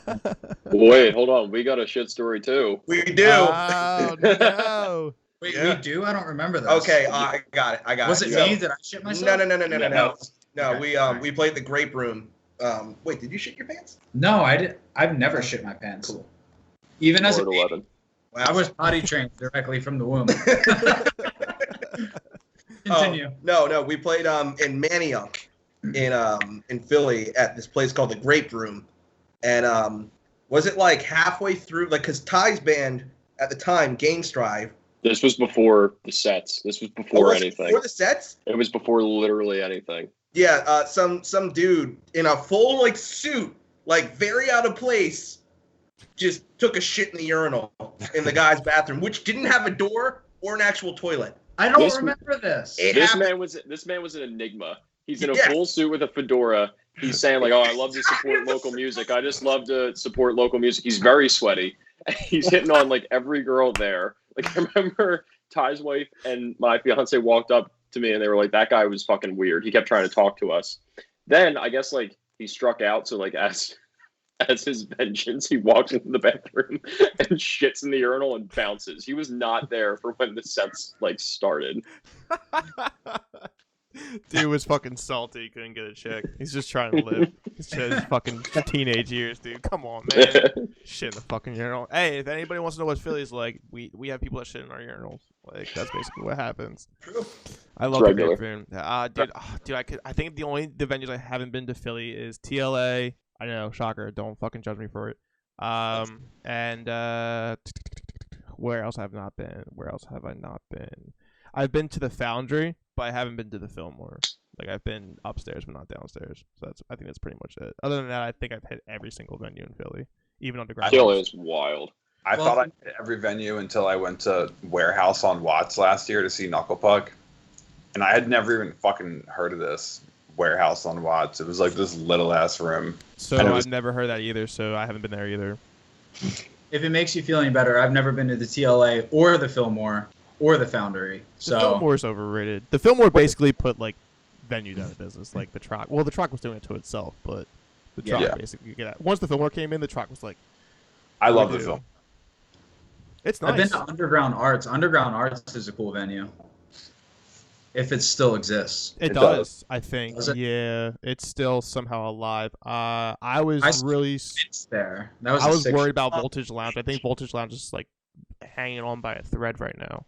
Wait, hold on. We got a shit story too. We do. Oh no. Wait, Yeah. we do? I don't remember this. Okay, I got it. Was it So- me? Did I shit myself? No. No, Okay. we played the Grape Room. Wait, did you shit your pants? No, I did. I've never shit my pants. Cool. Even as a Or at 11. Wow. I was potty trained directly from the womb. Continue. No, we played in Manayunk in Philly at this place called the Grape Room, and was it like halfway through? Like, cause Ty's band at the time, Gain Strive. This was before the sets. This was before was it anything. Before the sets. It was before literally anything. Yeah, some dude in a full like suit, like very out of place, just took a shit in the urinal in the guy's bathroom, which didn't have a door or an actual toilet. I don't This- remember this. It This happened. man was an enigma. He's in a Yes. full suit with a fedora. He's saying like, "Oh, I love to support local music. I just love to support local music." He's very sweaty. He's hitting on like every girl there. Like I remember Ty's wife and my fiance walked up to me and they were like, "That guy was fucking weird. He kept trying to talk to us." Then I guess like he struck out. So like as his vengeance, he walks into the bathroom and shits in the urinal and bounces. He was not there for when the sets like started. Dude was fucking salty. Couldn't get a chick. He's just trying to live. He's just his fucking teenage years, dude. Come on, man. Shit in the fucking urinal. Hey, if anybody wants to know what Philly's like, we have people that shit in our urinals. Like that's basically what happens. True. I love It's the regular. Grape Room. Dude, I think the venues I haven't been to Philly is TLA. I know, shocker. Don't fucking judge me for it. And where else have I not been? Where else have I not been? I've been to the Foundry, but I haven't been to the Fillmore. Like I've been upstairs, but not downstairs. So I think that's pretty much it. Other than that, I think I've hit every single venue in Philly, even underground. Philly is wild. I Well- thought I hit every venue until I went to Warehouse on Watts last year to see Knuckle Puck. And I had never even fucking heard of this Warehouse on Watts. It was like this little ass room. So And it I've was- never heard that either. So I haven't been there either. If it makes you feel any better, I've never been to the TLA or the Fillmore or the Foundry. The So Fillmore's overrated. The Fillmore basically put like venues out of business. Like the Troc. Well, the Troc was doing it to itself, but the Troc Yeah. basically get out. Once the Fillmore came in, the Troc was like, I love the dude. film. it's I've been nice. to Underground Arts. Underground Arts is a cool venue. if it still exists. It does. does, I think. Does it? Yeah, it's still somehow alive. I was really, It's there. That was I a was sick worried about Voltage Lounge. I think Voltage Lounge is like hanging on by a thread right now,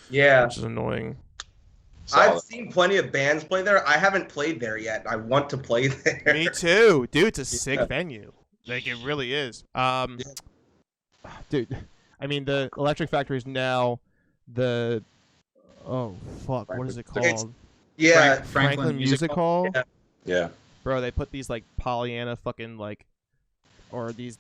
Yeah. which is annoying. I've seen plenty of bands play there. I haven't played there yet. I want to play there. Me too, dude. It's a sick venue. Like it really is. Dude, I mean the Electric Factory is now the what is it called? Yeah. Franklin Music Hall. Yeah. Yeah. Bro, they put these like Pollyanna fucking like, or these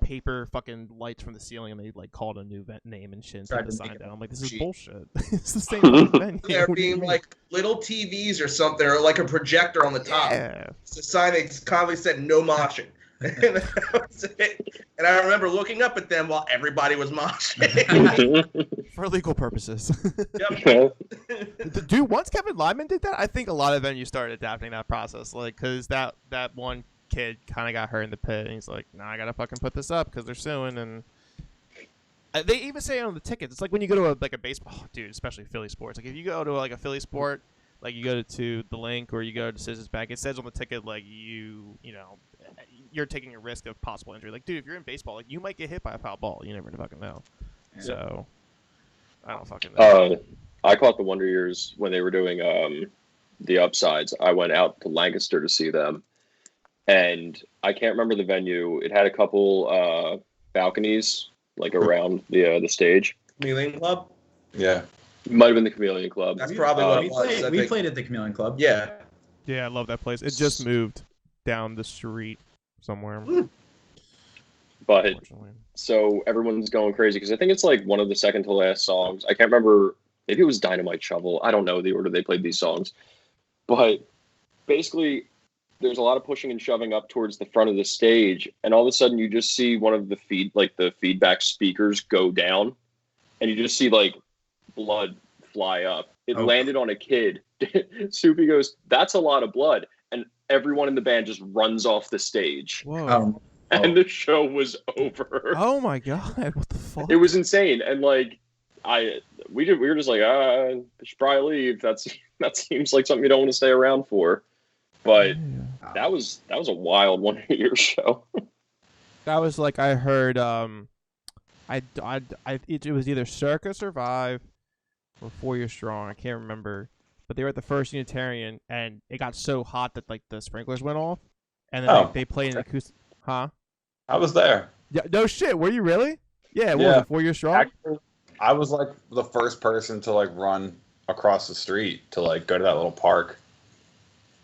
paper fucking lights from the ceiling, and they like called a new name and shit. And Tried took the to sign make it down. I'm like, this is cheap. bullshit. It's the same fucking venue. There What do you being mean? like little TVs or something, or like a projector on the top. Yeah. It's a sign that constantly said no moshing. And that was it. And I remember looking up at them while everybody was moshing. For legal purposes. Yep. Dude, once Kevin Lyman did that, I think a lot of venues started adapting that process. Like, because that one kid kind of got hurt in the pit, and he's like, nah, I gotta fucking put this up because they're suing. And they even say it on the tickets. It's like when you go to a baseball, dude, especially Philly sports. Like, if you go to like a Philly sport, like you go to the Link or you go to Scissors Bank, it says on the ticket like you know, you're taking a risk of possible injury. Like, dude, if you're in baseball, like you might get hit by a foul ball. You never fucking know. Yeah. So I don't fucking know. I caught the Wonder Years when they were doing the Upsides. I went out to Lancaster to see them, and I can't remember the venue. It had a couple balconies like around the stage. Chameleon Club? Yeah. It might have been the Chameleon Club. That's probably what We it was. played, we played at the Chameleon Club. Yeah. Yeah, I love that place. It just moved down the street somewhere. But Unfortunately. so everyone's going crazy because I think it's like one of the second to last songs. I can't remember. Maybe it was Dynamite Shovel. I don't know the order they played these songs. But basically, there's a lot of pushing and shoving up towards the front of the stage. And all of a sudden, you just see one of the feedback speakers go down. And you just see like blood fly up. It landed on a kid. Soupy goes, "That's a lot of blood." And everyone in the band just runs off the stage. Whoa. And the show was over. Oh my god! What the fuck? It was insane, and like, we were just like, I should probably leave. That seems like something you don't want to stay around for. But that was a wild one-year show. That was like I heard. It was either Circa Survive or 4 Year Strong. I can't remember, but they were at the First Unitarian, and it got so hot that like the sprinklers went off, and then they played an acoustic. Huh? I was there. Yeah. No shit. Were you really? Yeah. What Yeah. was it? 4 Year Strong. Actually, I was like the first person to like run across the street to like go to that little park.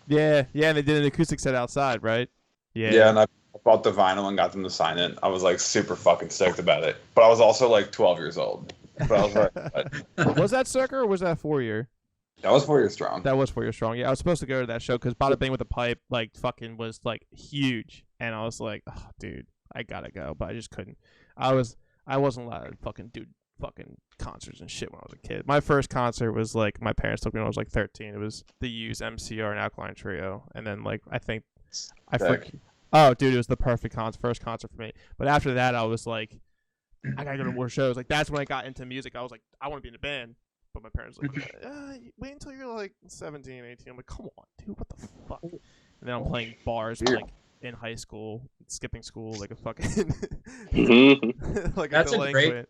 Yeah. Yeah. And they did an acoustic set outside, right? Yeah. Yeah, and I bought the vinyl and got them to sign it. I was like super fucking stoked about it. But I was also like 12 years old. But I was like, Was that Circa or was that 4 Year? that was 4 years strong. That was 4 Year Strong. Yeah, I was supposed to go to that show because Bada Bing with a Pipe like fucking was like huge, and I was like, oh, dude, I gotta go, but I just couldn't. I wasn't allowed to fucking do fucking concerts and shit when I was a kid. My first concert was like my parents took me when I was like 13. It was the Used MCR and Alkaline Trio, and then like I think oh dude, it was the perfect first concert for me. But after that, I was like, I gotta go to more shows. Like that's when I got into music. I was like, I want to be in a band. But my parents were like, wait until you're like 17, 18. I'm like, come on, dude, what the fuck? And then I'm playing bars like in high school, skipping school like a fucking like That's a a great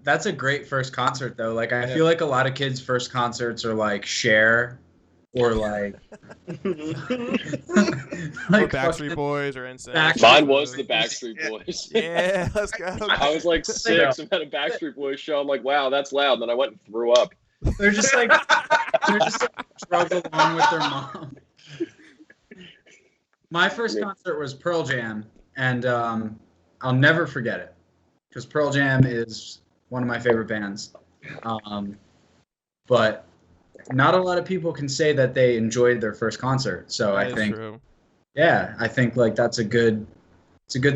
that's a great first concert though. Like I feel like a lot of kids' first concerts are like Cher or like like Backstreet Boys or NSYNC. Mine was the Backstreet Boys. Yeah, let's go. I was like 6. I'm at a Backstreet Boys show. I'm like, wow, that's loud. And then I went and threw up. They're just like struggle along with their mom. My first concert was Pearl Jam, and I'll never forget it because Pearl Jam is one of my favorite bands. But not a lot of people can say that they enjoyed their first concert. So I think, I think like it's a good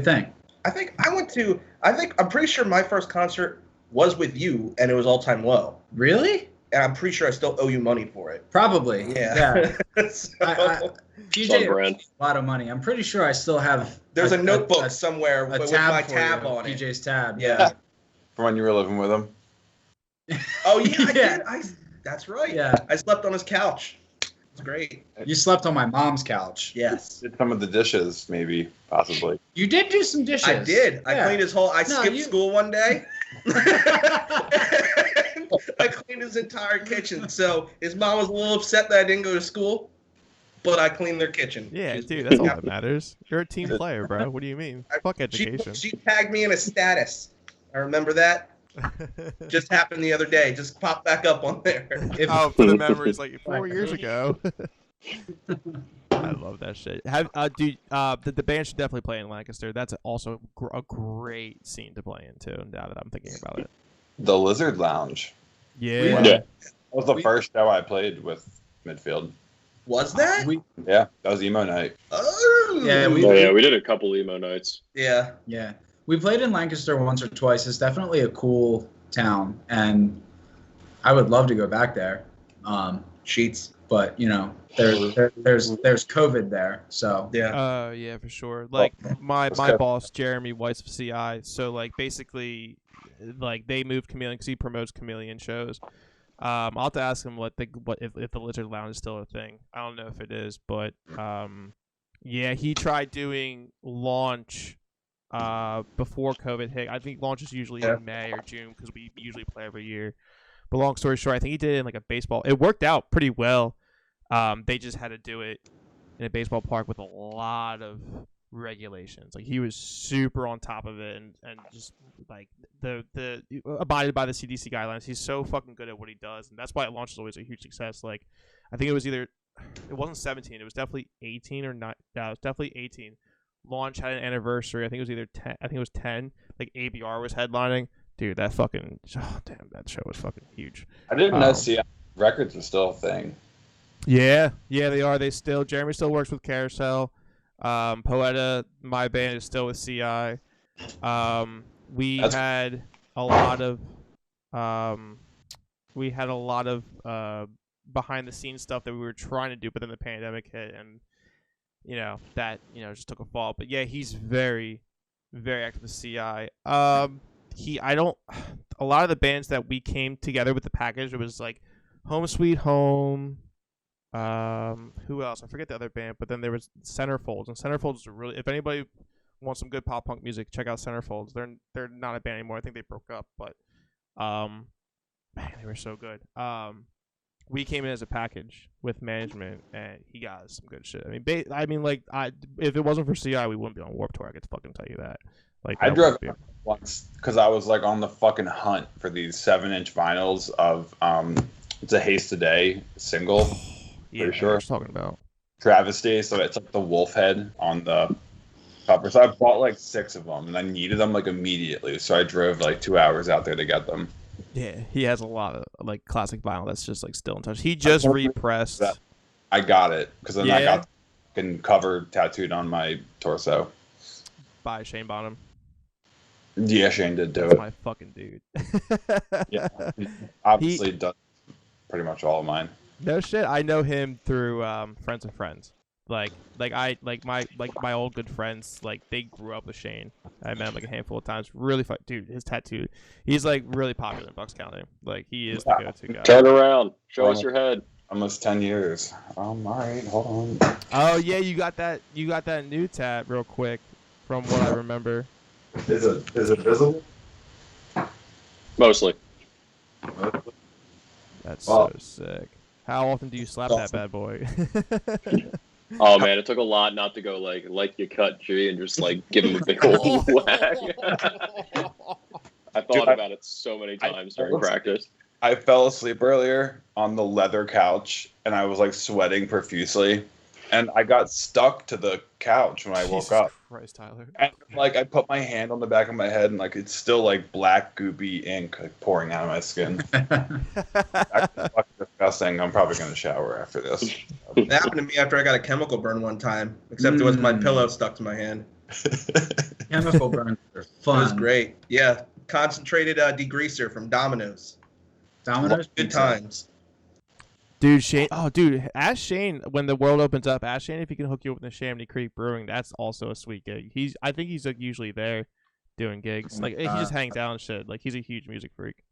thing. I'm pretty sure my first concert was with you, and it was All Time Low. Really? And I'm pretty sure I still owe you money for it. Probably. Yeah. PJ owes a lot of money. I'm pretty sure I still have. There's a notebook somewhere with my tab on PJ's tab. Yeah. For when you were living with him. Oh yeah, Yeah. That's right. Yeah. I slept on his couch. It's great. You slept on my mom's couch. Yes. Did some of the dishes, maybe, possibly. You did do some dishes. I did. I Yeah. cleaned his whole. I No, skipped you- school one day. I cleaned his entire kitchen. So his mom was a little upset that I didn't go to school, but I cleaned their kitchen. Yeah, dude, that's all that matters. You're a team player, bro. What do you mean? Fuck education. She tagged me in a status. I remember that. Just happened the other day. Just popped back up on there. Oh, for the memories like 4 years ago. I love that shit. Dude, the band should definitely play in Lancaster. That's also a great scene to play in too. Now that I'm thinking about it. The Lizard Lounge. Yeah. That was the first show I played with Midfield. Was that? Yeah, that was emo night. Oh. Yeah, We did a couple emo nights. Yeah. Yeah. We played in Lancaster once or twice. It's definitely a cool town, and I would love to go back there. Sheets. But you know, there's COVID there, so Yeah. Yeah, for sure. Like my go. boss, Jeremy Weiss of CI. So like basically, like they moved Chameleon because he promotes Chameleon shows. I'll have to ask him what if the Lizard Lounge is still a thing. I don't know if it is, but yeah, he tried doing launch before COVID hit. I think launch is usually in May or June because we usually play every year. But long story short, I think he did it in like a baseball. It worked out pretty well. They just had to do it in a baseball park with a lot of regulations. Like he was super on top of it and just like the abided by the CDC guidelines. He's so fucking good at what he does, and that's why launch is always a huge success. Like I think it wasn't 17, it was definitely 18 or not. Yeah, it was definitely 18. Launch had an anniversary. I think it was either 10. I think it was 10. Like ABR was headlining. Dude, that fucking that show was fucking huge. I didn't know CI Records was still a thing. Yeah, they are. Jeremy still works with Carousel. Poeta, my band, is still with CI. We had a lot of behind the scenes stuff that we were trying to do, but then the pandemic hit, and that just took a fall. But yeah, he's very, very active with CI. A lot of the bands that we came together with the package, it was like Home Sweet Home. Who else? I forget the other band, but then there was Centerfolds, and Centerfolds is really, if anybody wants some good pop punk music, check out Centerfolds. They're not a band anymore. I think they broke up, but man, they were so good. We came in as a package with management, and he got us some good shit. If it wasn't for CI, we wouldn't be on Warped Tour. I could fucking tell you that. Like I drove once because I was like on the fucking hunt for these 7-inch vinyls of it's a Haste Today single. Yeah, for sure. What you're talking about Travesty, so it's like the wolf head on the cover. So I bought like 6 of them, and I needed them like immediately. So I drove like 2 hours out there to get them. Yeah, he has a lot of like classic vinyl that's just like still in touch. He just repressed. I got it because then I got the fucking cover tattooed on my torso. By Shane Bonham. Yeah, Shane did do That's it. my fucking dude. Yeah, obviously does pretty much all of mine. No shit, I know him through friends of friends. My old good friends, like they grew up with Shane. I met him like a handful of times. Really fun dude. His tattoo, he's like really popular in Bucks County. Like he is the go-to guy. Turn around, show us your head. Almost 10 years. All right, hold on. Oh yeah, you got that new tat real quick, from what I remember. Is it visible? Mostly. That's so sick. How often do you slap that bad boy? Oh man, it took a lot not to go like you cut G and just like give him a big old whack. I thought about it so many times during practice. I fell asleep earlier on the leather couch and I was like sweating profusely. And I got stuck to the couch when I woke up. Jesus Christ, Tyler. And like I put my hand on the back of my head and like it's still like black goopy ink like pouring out of my skin. That's fucking disgusting. I'm probably gonna shower after this. That happened to me after I got a chemical burn one time, except it was my pillow stuck to my hand. chemical burns are fun. It was great. Yeah, concentrated degreaser from Domino's. Domino's Good pizza. times. Dude, Shane. Oh, dude. Ask Shane when the world opens up. Ask Shane if he can hook you up with the Chamonix Creek Brewing. That's also a sweet gig. I think he's like usually there doing gigs. Like he just hangs out and shit. Like he's a huge music freak.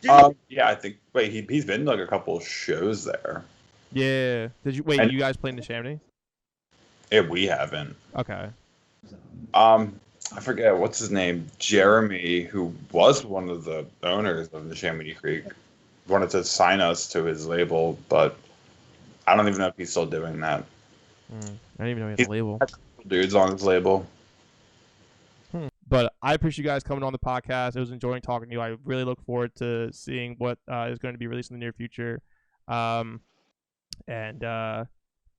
Yeah, I think. Wait, he's been to, like, a couple of shows there. Yeah. Did you you guys played in the Chamonix? Yeah, we haven't. Okay. I forget what's his name. Jeremy, who was one of the owners of the Chamonix Creek, wanted to sign us to his label, but I don't even know if he's still doing that. I didn't even know he had a label. Dudes on his label. But I appreciate you guys coming on the podcast. It was enjoying talking to you. I really look forward to seeing what is going to be released in the near future. And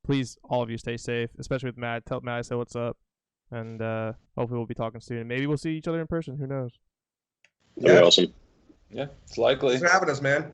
please, all of you, stay safe, especially with Matt. Tell Matt I said what's up. And hopefully we'll be talking soon. Maybe we'll see each other in person. Who knows? That'd be awesome. Yeah, it's likely. Thanks for having us, man.